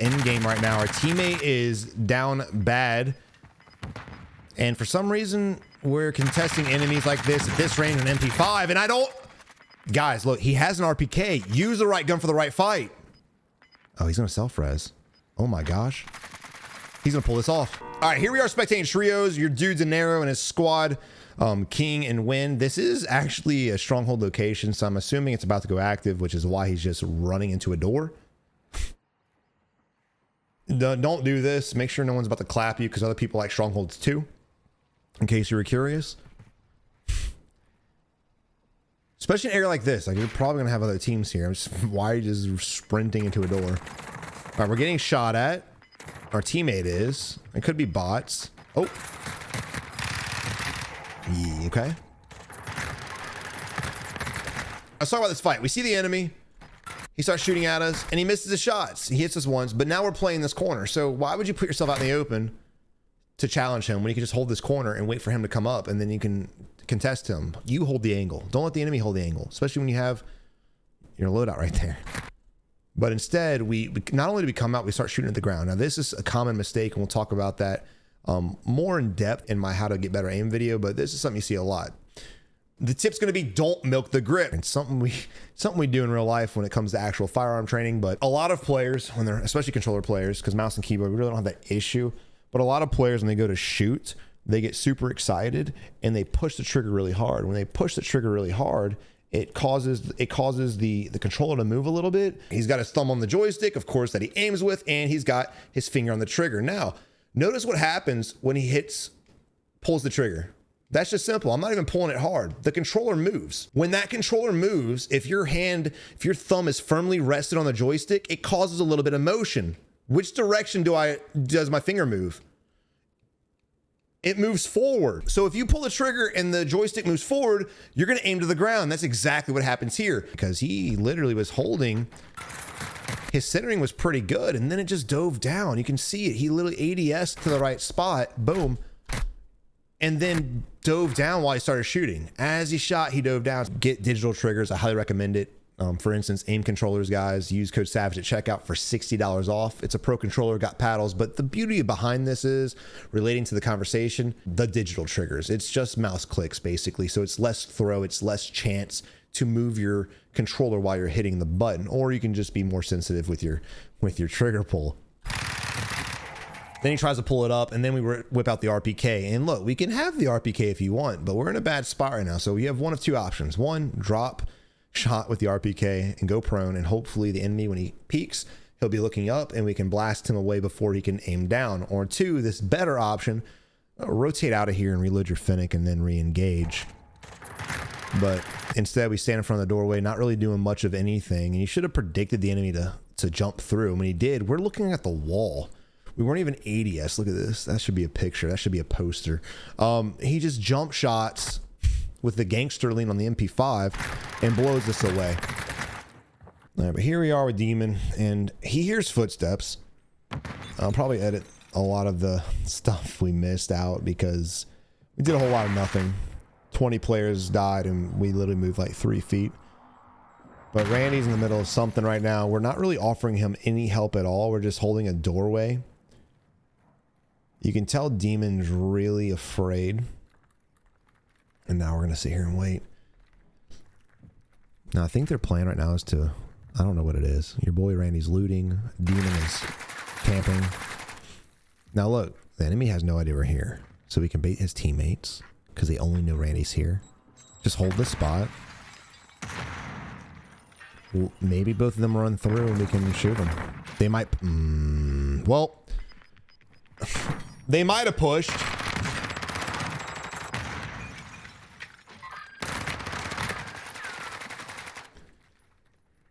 end game right now. Our teammate is down bad. And for some reason, we're contesting enemies like this at this range, an MP5, and I don't... Guys, look, he has an RPK. Use the right gun for the right fight. Oh, he's gonna self-res. Oh my gosh. He's gonna pull this off. All right, here we are spectating trios. Your dude's a Narrow and his squad, King and Win. This is actually a Stronghold location, so I'm assuming it's about to go active, which is why he's just running into a door. Don't do this. Make sure no one's about to clap you, because other people like Strongholds too, in case you were curious. Especially in an area like this, like you're probably gonna have other teams here. Why are you just sprinting into a door? All right, we're getting shot at. Our teammate is. It could be bots. Oh. Yeah, okay. Let's talk about this fight. We see the enemy. He starts shooting at us, and he misses his shots. He hits us once, but now we're playing this corner. So why would you put yourself out in the open to challenge him when you can just hold this corner and wait for him to come up, and then you can contest him? You hold the angle. Don't let the enemy hold the angle, especially when you have your loadout right there. But instead, we not only do we come out, we start shooting at the ground. Now, this is a common mistake, and we'll talk about that more in depth in my how to get better aim video, but this is something you see a lot. The tip's going to be don't milk the grip. It's something we do in real life when it comes to actual firearm training. But a lot of players, when they're especially controller players, because mouse and keyboard, we really don't have that issue. But a lot of players, when they go to shoot, they get super excited and they push the trigger really hard. When they push the trigger really hard, it causes the controller to move a little bit. He's got his thumb on the joystick, of course, that he aims with, and he's got his finger on the trigger. Now, notice what happens when he pulls the trigger. That's just simple. I'm not even pulling it hard. The controller moves. When that controller moves, if your thumb is firmly rested on the joystick, it causes a little bit of motion. Which direction does my finger move? It moves forward. So if you pull the trigger and the joystick moves forward, you're going to aim to the ground. That's exactly what happens here, because he literally was holding, his centering was pretty good, and then it just dove down. You can see it. He literally ADS to the right spot, boom, and then dove down while he started shooting. As he shot, he dove down. Get digital triggers. I highly recommend it. For instance, aim controllers, guys, use code SAVAGE at checkout for $60 off. It's a pro controller, got paddles, but the beauty behind this is, relating to the conversation, the digital triggers. It's just mouse clicks, basically. So it's less throw, it's less chance to move your controller while you're hitting the button, or you can just be more sensitive with your trigger pull. Then he tries to pull it up, and then we whip out the RPK. And look, we can have the RPK if you want, but we're in a bad spot right now. So you have one of two options. One, drop shot with the RPK and go prone, and hopefully the enemy, when he peeks, he'll be looking up and we can blast him away before he can aim down. Or two, this better option, rotate out of here and reload your Fennec and then re-engage. But instead we stand in front of the doorway, not really doing much of anything, and you should have predicted the enemy to jump through. When he did, we're looking at the wall. We weren't even ADS. Look at this. That should be a picture. That should be a poster. He just jump shots with the gangster lean on the MP5 and blows this away. All right, but here we are with Demon, and he hears footsteps. I'll probably edit a lot of the stuff we missed out because we did a whole lot of nothing. 20 players died and we literally moved like 3 feet. But Randy's in the middle of something right now. We're not really offering him any help at all. We're just holding a doorway. You can tell Demon's really afraid. And now we're going to sit here and wait. Now, I think their plan right now is to, I don't know what it is. Your boy Randy's looting. Demon is camping. Now, look, the enemy has no idea we're here. So we can bait his teammates because they only know Randy's here. Just hold this spot. Well, maybe both of them run through and we can shoot them. They might, well, they might have pushed.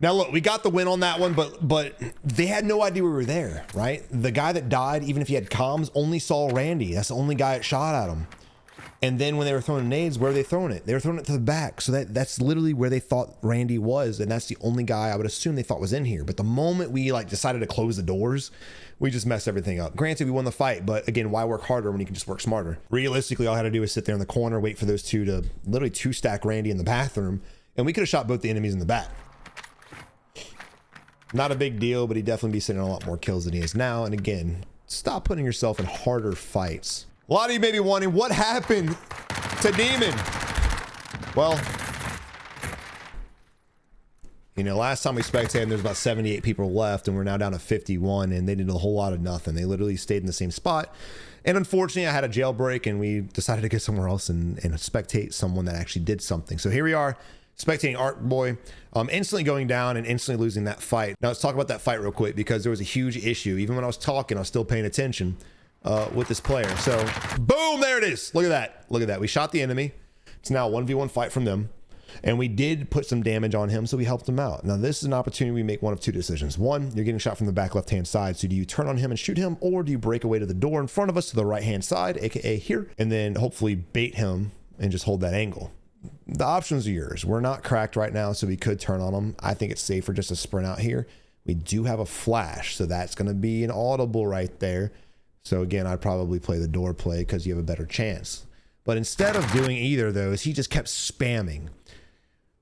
Now look, we got the win on that one, but they had no idea we were there, right? The guy that died, even if he had comms, only saw Randy. That's the only guy that shot at him. And then when they were throwing nades, where were they throwing it? They were throwing it to the back. So that's literally where they thought Randy was, and that's the only guy I would assume they thought was in here. But the moment we like decided to close the doors, we just messed everything up. Granted, we won the fight, but again, why work harder when you can just work smarter? Realistically, all I had to do was sit there in the corner, wait for those two to literally two-stack Randy in the bathroom, and we could have shot both the enemies in the back. Not a big deal, but he'd definitely be sitting on a lot more kills than he is now. And again, stop putting yourself in harder fights. A lot of you may be wondering what happened to Demon. Well, you know, last time we spectated, there's about 78 people left, and we're now down to 51, and they did a whole lot of nothing. They literally stayed in the same spot. And unfortunately, I had a jailbreak, and we decided to go somewhere else and spectate someone that actually did something. So here we are, spectating Art Boy, instantly going down and instantly losing that fight. Now let's talk about that fight real quick, because there was a huge issue. Even when I was talking, I was still paying attention with this player. So boom, there it is. Look at that. Look at that. We shot the enemy. It's now a 1v1 fight from them. And we did put some damage on him, so we helped him out. Now, this is an opportunity we make one of two decisions. One, you're getting shot from the back left-hand side, so do you turn on him and shoot him, or do you break away to the door in front of us to the right-hand side, aka here, and then hopefully bait him and just hold that angle? The options are yours. We're not cracked right now, so we could turn on him. I think it's safer just to sprint out here. We do have a flash, so that's going to be an audible right there. So again, I'd probably play the door play because you have a better chance. But instead of doing either of those, he just kept spamming.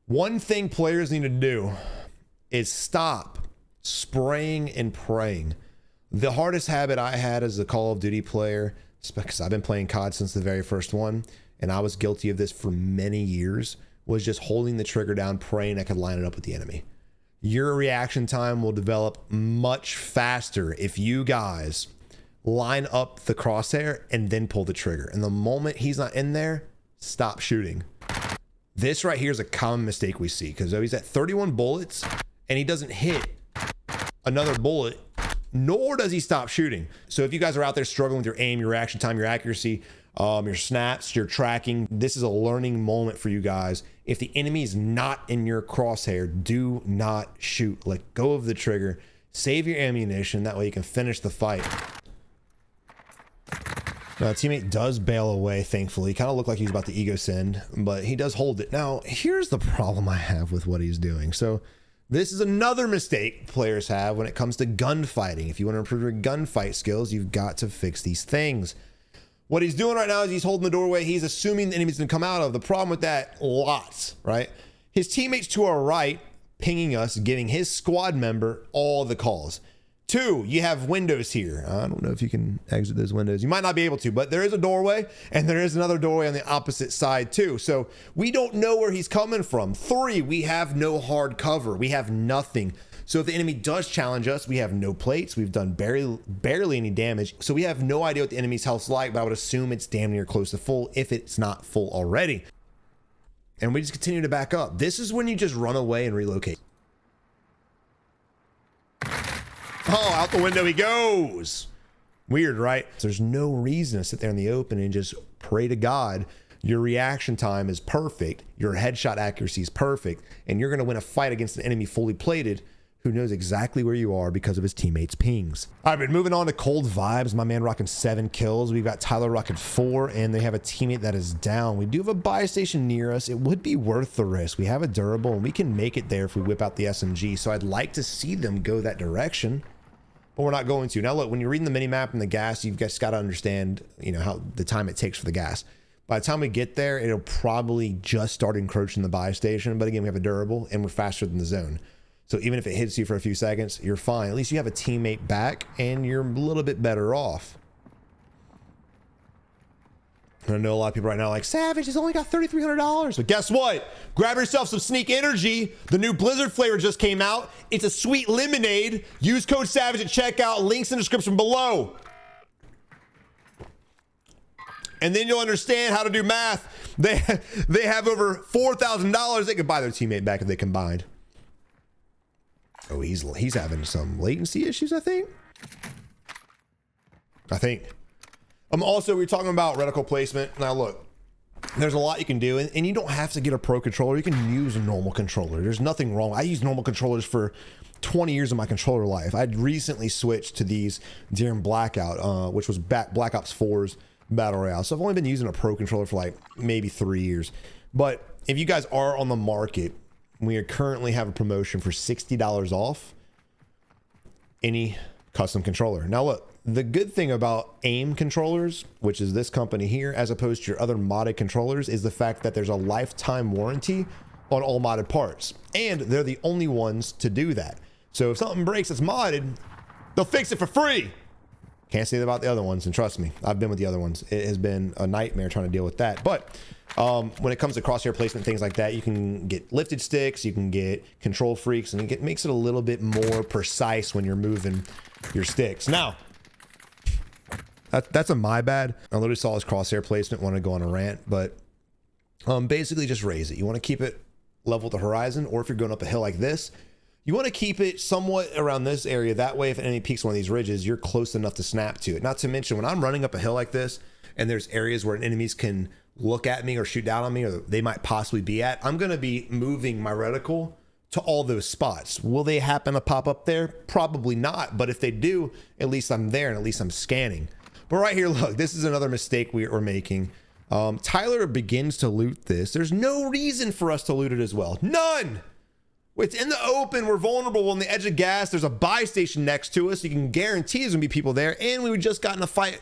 One thing players need to do is stop spraying and praying. The hardest habit I had as a Call of Duty player, because I've been playing COD since the very first one, and I was guilty of this for many years, was just holding the trigger down, praying I could line it up with the enemy. Your reaction time will develop much faster if you guys line up the crosshair and then pull the trigger. And the moment he's not in there, stop shooting. This right here is a common mistake we see, because he's at 31 bullets and he doesn't hit another bullet, nor does he stop shooting. So if you guys are out there struggling with your aim, your reaction time, your accuracy, your snaps, your tracking, this is a learning moment for you guys. If the enemy is not in your crosshair, do not shoot. Let go of the trigger. Save your ammunition. That way you can finish the fight. Now, teammate does bail away, thankfully. Kind of looked like he's about to ego send, but he does hold it. Now, here's the problem I have with what he's doing. So this is another mistake players have when it comes to gunfighting. If you want to improve your gunfight skills, you've got to fix these things. What he's doing right now is he's holding the doorway. He's assuming the enemy's going to come out of. The problem with that, lots, right? His teammates to our right, pinging us, giving his squad member all the calls. Two, you have windows here. I don't know if you can exit those windows. You might not be able to, but there is a doorway, and there is another doorway on the opposite side too. So we don't know where he's coming from. Three, we have no hard cover. We have nothing. So if the enemy does challenge us, we have no plates. We've done barely any damage. So we have no idea what the enemy's health's like, but I would assume it's damn near close to full if it's not full already. And we just continue to back up. This is when you just run away and relocate. Oh, out the window he goes. Weird, right? There's no reason to sit there in the open and just pray to God. Your reaction time is perfect. Your headshot accuracy is perfect. And you're going to win a fight against an enemy fully plated who knows exactly where you are because of his teammates' pings. All right, but moving on to Cold Vibes. My man rocking 7 kills. We've got Tyler rocking 4, and they have a teammate that is down. We do have a buy station near us. It would be worth the risk. We have a durable, and we can make it there if we whip out the SMG. So I'd like to see them go that direction. But we're not going to. Now look, when you're reading the mini map and the gas, you've just got to understand, you know, how the time it takes for the gas. By the time we get there, it'll probably just start encroaching the buy station. But again, we have a durable and we're faster than the zone. So even if it hits you for a few seconds, you're fine. At least you have a teammate back and you're a little bit better off. I know a lot of people right now are like, Savage has only got $3,300. But guess what? Grab yourself some Sneak Energy. The new Blizzard flavor just came out. It's a sweet lemonade. Use code Savage at checkout. Links in the description below. And then you'll understand how to do math. They have over $4,000. They could buy their teammate back if they combined. Oh, he's having some latency issues, I think. Also, we were talking about reticle placement. Now look, there's a lot you can do, and you don't have to get a pro controller. You can use a normal controller. There's nothing wrong. I used normal controllers for 20 years of my controller life. I'd recently switched to these during Blackout, which was Black Ops 4's Battle Royale. So I've only been using a pro controller for like maybe 3 years. But if you guys are on the market, we currently have a promotion for $60 off any custom controller. Now look, the good thing about AIM controllers, which is this company here, as opposed to your other modded controllers, is the fact that there's a lifetime warranty on all modded parts. And they're the only ones to do that. So if something breaks that's modded, they'll fix it for free. Can't say that about the other ones, and trust me, I've been with the other ones. It has been a nightmare trying to deal with that. But when it comes to crosshair placement, things like that, you can get lifted sticks, you can get control freaks, and it makes it a little bit more precise when you're moving your sticks. Now, that's a my bad. I literally saw his crosshair placement, want to go on a rant, but basically just raise it. You want to keep it level to horizon, or if you're going up a hill like this, you want to keep it somewhat around this area. That way, if an enemy peaks one of these ridges, you're close enough to snap to it. Not to mention, when I'm running up a hill like this, and there's areas where enemies can look at me or shoot down on me, or they might possibly be at, I'm going to be moving my reticle to all those spots. Will they happen to pop up there? Probably not. But if they do, at least I'm there and at least I'm scanning. But right here, look, this is another mistake we're making. Tyler begins to loot this. There's no reason for us to loot it as well. None. It's in the open. We're vulnerable on the edge of gas. There's a buy station next to us. You can guarantee there's gonna be people there. And we just got in a fight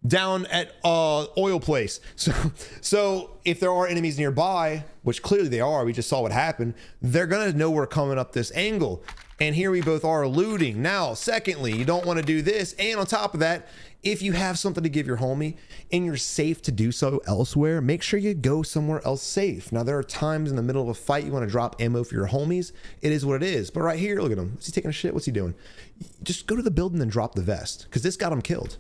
down at oil place. So if there are enemies nearby, which clearly they are, we just saw what happened, they're gonna know we're coming up this angle. And here we both are looting. Now, secondly, you don't want to do this. And on top of that, if you have something to give your homie and you're safe to do so elsewhere, make sure you go somewhere else safe. Now, there are times in the middle of a fight you want to drop ammo for your homies. It is what it is. But right here, look at him. Is he taking a shit? What's he doing? Just go to the building and drop the vest, because this got him killed.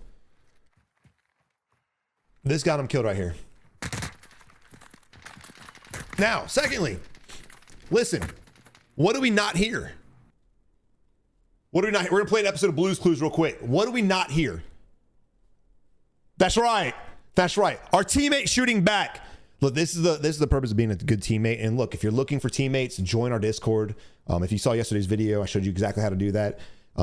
This got him killed right here. Now, secondly, listen, what do we not hear? What do we not hear? We're going to play an episode of Blue's Clues real quick. What do we not hear? That's right. That's right. Our teammate shooting back. Look, this is the purpose of being a good teammate. And look, if you're looking for teammates, join our Discord. If you saw yesterday's video, I showed you exactly how to do that.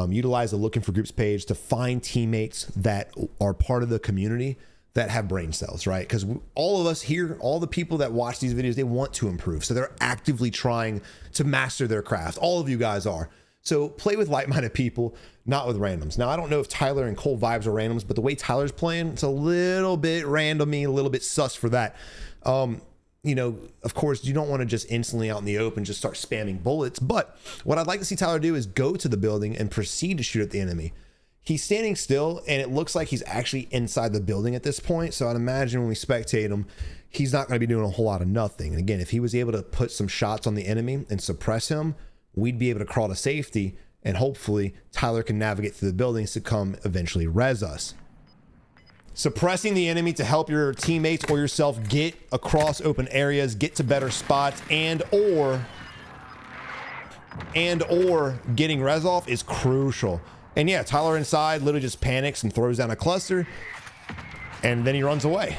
Utilize the Looking for Groups page to find teammates that are part of the community that have brain cells, right? Because all of us here, all the people that watch these videos, they want to improve. So they're actively trying to master their craft. All of you guys are. So play with like-minded people, not with randoms. Now, I don't know if Tyler and Cole vibes are randoms, but the way Tyler's playing, it's a little bit randomy, a little bit sus for that. You know, of course, you don't want to just instantly out in the open just start spamming bullets. But what I'd like to see Tyler do is go to the building and proceed to shoot at the enemy. He's standing still, and it looks like he's actually inside the building at this point. So I'd imagine when we spectate him, he's not going to be doing a whole lot of nothing. And again, if he was able to put some shots on the enemy and suppress him, we'd be able to crawl to safety, and hopefully Tyler can navigate through the buildings to come eventually res us. Suppressing the enemy to help your teammates or yourself get across open areas, get to better spots, and or getting res off is crucial. And yeah, Tyler inside literally just panics and throws down a cluster, and then he runs away.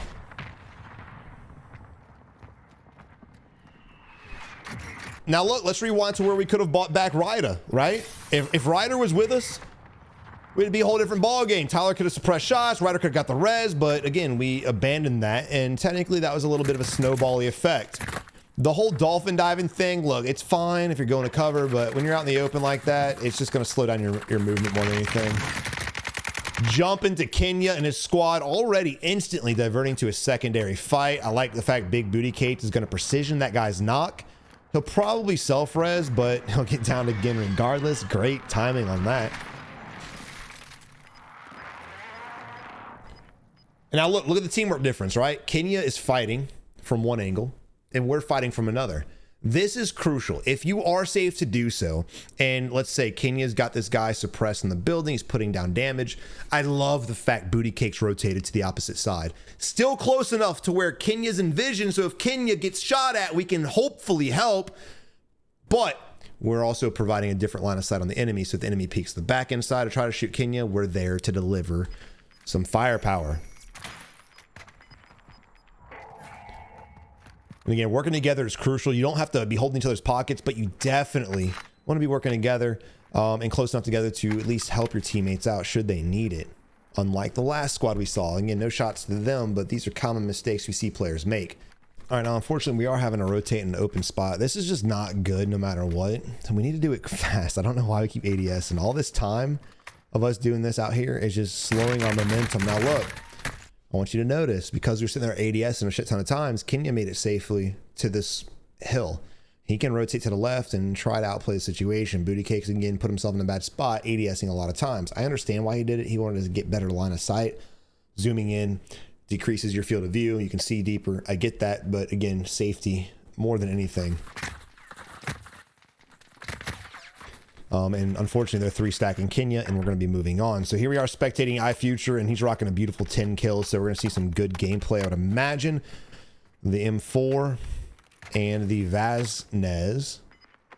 Now look, let's rewind to where we could have bought back Ryder, right? If Ryder was with us, it'd be a whole different ball game. Tyler could have suppressed shots, Ryder could have got the res, but again, we abandoned that, and technically that was a little bit of a snowbally effect. The whole dolphin diving thing, look, it's fine if you're going to cover, but when you're out in the open like that, it's just going to slow down your movement more than anything. Jump into Kenya and his squad, already instantly diverting to a secondary fight. I like the fact Big Booty Kate is going to precision that guy's knock. He'll probably self-res, but he'll get down again regardless. Great timing on that. And now look at the teamwork difference, right? Kenya is fighting from one angle, and we're fighting from another. This is crucial. If you are safe to do so, and let's say Kenya's got this guy suppressed in the building, he's putting down damage. I love the fact Booty Cake's rotated to the opposite side. Still close enough to where Kenya's in vision, so if Kenya gets shot at, we can hopefully help. But we're also providing a different line of sight on the enemy, so if the enemy peeks the back end side to try to shoot Kenya, we're there to deliver some firepower. And again, working together is crucial. You don't have to be holding each other's pockets, but you definitely want to be working together and close enough together to at least help your teammates out should they need it. Unlike the last squad we saw. Again, no shots to them, but these are common mistakes we see players make. All right, now, unfortunately, we are having to rotate in an open spot. This is just not good no matter what. So we need to do it fast. I don't know why we keep ADS, and all this time of us doing this out here is just slowing our momentum. Now, look. I want you to notice, because we're sitting there ADS and a shit ton of times, Kenya made it safely to this hill. he can rotate to the left and try to outplay the situation. Booty Cakes again put himself in a bad spot, ADSing a lot of times. I understand why he did it. He wanted to get better line of sight. Zooming in decreases your field of view. You can see deeper. I get that, but again, safety more than anything. And unfortunately, they're 3-stacking Kenya, and we're going to be moving on. So here we are spectating iFuture, and he's rocking a beautiful 10 kills. So we're going to see some good gameplay, I would imagine. The M4 and the Vaznez.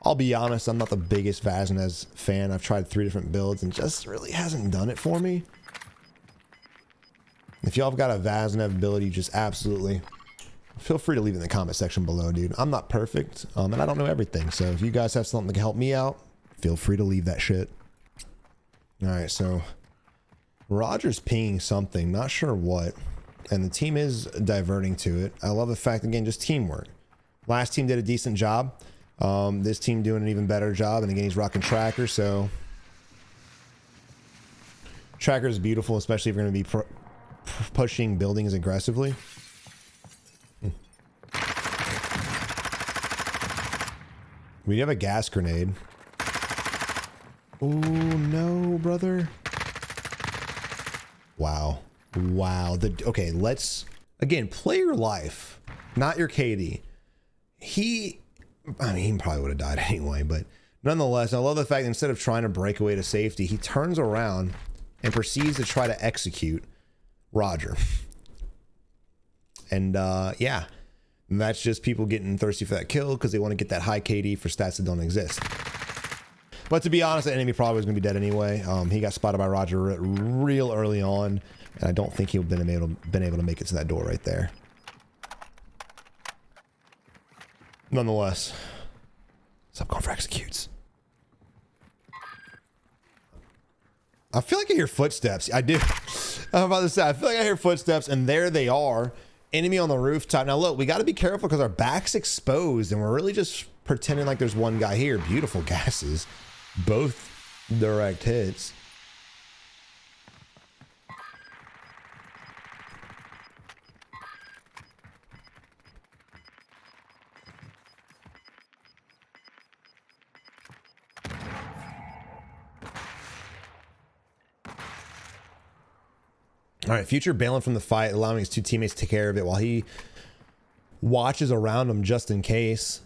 I'll be honest, I'm not the biggest Vaznez fan. I've tried 3 different builds and just really hasn't done it for me. If y'all have got a Vaznez ability, just absolutely feel free to leave it in the comment section below, dude. I'm not perfect, and I don't know everything. So if you guys have something that can help me out, feel free to leave that shit. All right, so Roger's pinging something, not sure what, and the team is diverting to it. I love the fact, again, just teamwork. Last team did a decent job. This team doing an even better job, and again, he's rocking Tracker, so Tracker is beautiful, especially if you're going to be pushing buildings aggressively. We have a gas grenade. Oh no, brother. Wow. Wow. Okay, let's again play your life, not your KD. He probably would have died anyway, but nonetheless, I love the fact that instead of trying to break away to safety, he turns around and proceeds to try to execute Roger. And yeah, that's just people getting thirsty for that kill because they want to get that high KD for stats that don't exist. But to be honest, the enemy probably was going to be dead anyway. He got spotted by Roger real early on, and I don't think he'll been able to make it to that door right there. Nonetheless, stop going for executes. I feel like I hear footsteps. I do. I'm about to say, I feel like I hear footsteps, and there they are. Enemy on the rooftop. Now look, we got to be careful because our back's exposed, and we're really just pretending like there's one guy here. Beautiful gases. Both direct hits. All right, Future bailing from the fight, allowing his 2 teammates to take care of it while he watches around him just in case.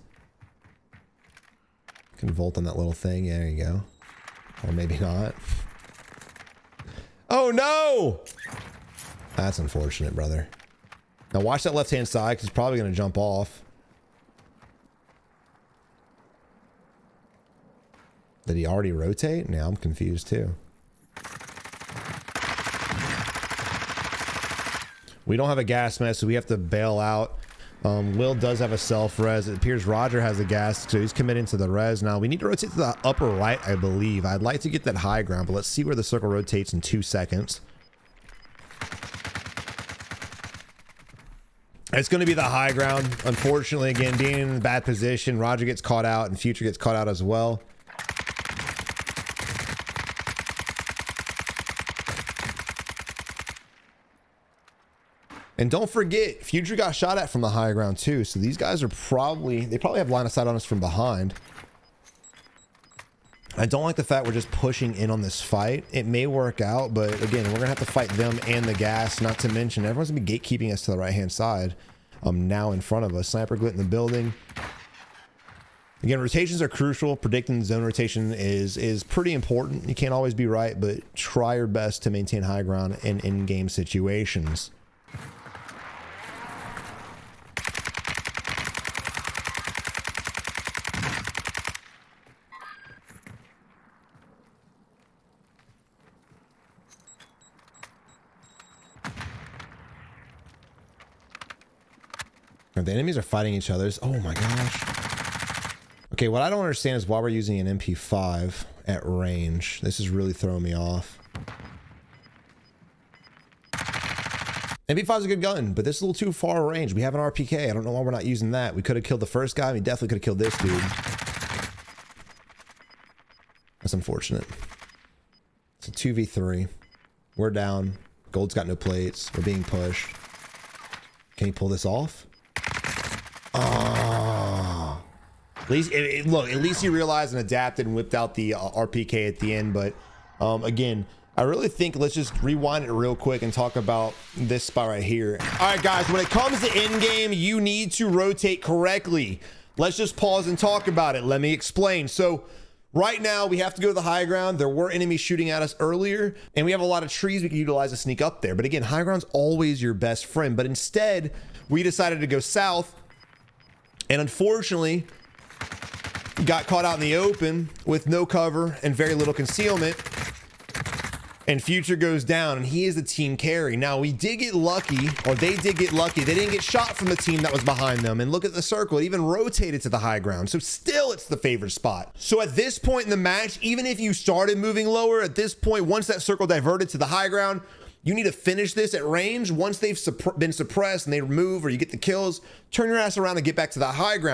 Can volt on that little thing. Yeah, there you go. Or maybe not. Oh no! That's unfortunate, brother. Now watch that left-hand side because he's probably going to jump off. Did he already rotate? Now I'm confused too. We don't have a gas mask, so we have to bail out. Will does have a self-res. It appears Roger has a gas, so he's committing to the res. Now, we need to rotate to the upper right, I believe. I'd like to get that high ground, but let's see where the circle rotates in 2 seconds. It's going to be the high ground. Unfortunately, again, being in a bad position, Roger gets caught out, and Future gets caught out as well. And don't forget, Future got shot at from the high ground too. So these guys are probably have line of sight on us from behind. I don't like the fact we're just pushing in on this fight. It may work out, but again, we're gonna have to fight them and the gas, not to mention everyone's gonna be gatekeeping us to the right-hand side. Now in front of us. Sniper Glit in the building. Again, rotations are crucial. Predicting the zone rotation is pretty important. You can't always be right, but try your best to maintain high ground in in-game situations. The enemies are fighting each other. Oh my gosh. Okay, what I don't understand is why we're using an MP5 at range. This is really throwing me off. MP5 is a good gun, but this is a little too far range. We have an RPK. I don't know why we're not using that. We could have killed the first guy. We definitely could have killed this dude. That's unfortunate. It's a 2v3. We're down. Gold's got no plates. We're being pushed. Can he pull this off? Oh. Look, at least he realized and adapted and whipped out the RPK at the end. But again, I really think let's just rewind it real quick and talk about this spot right here. All right, guys, when it comes to end game, you need to rotate correctly. Let's just pause and talk about it. Let me explain. So right now we have to go to the high ground. There were enemies shooting at us earlier, and we have a lot of trees we can utilize to sneak up there. But again, high ground's always your best friend. But instead, we decided to go south, and unfortunately, got caught out in the open with no cover and very little concealment. And Future goes down, and he is the team carry. Now, we did get lucky, or they did get lucky. They didn't get shot from the team that was behind them. And look at the circle. It even rotated to the high ground. So still, it's the favorite spot. So at this point in the match, even if you started moving lower, at this point, once that circle diverted to the high ground, you need to finish this at range. Once they've been suppressed and they move or you get the kills, turn your ass around and get back to the high ground.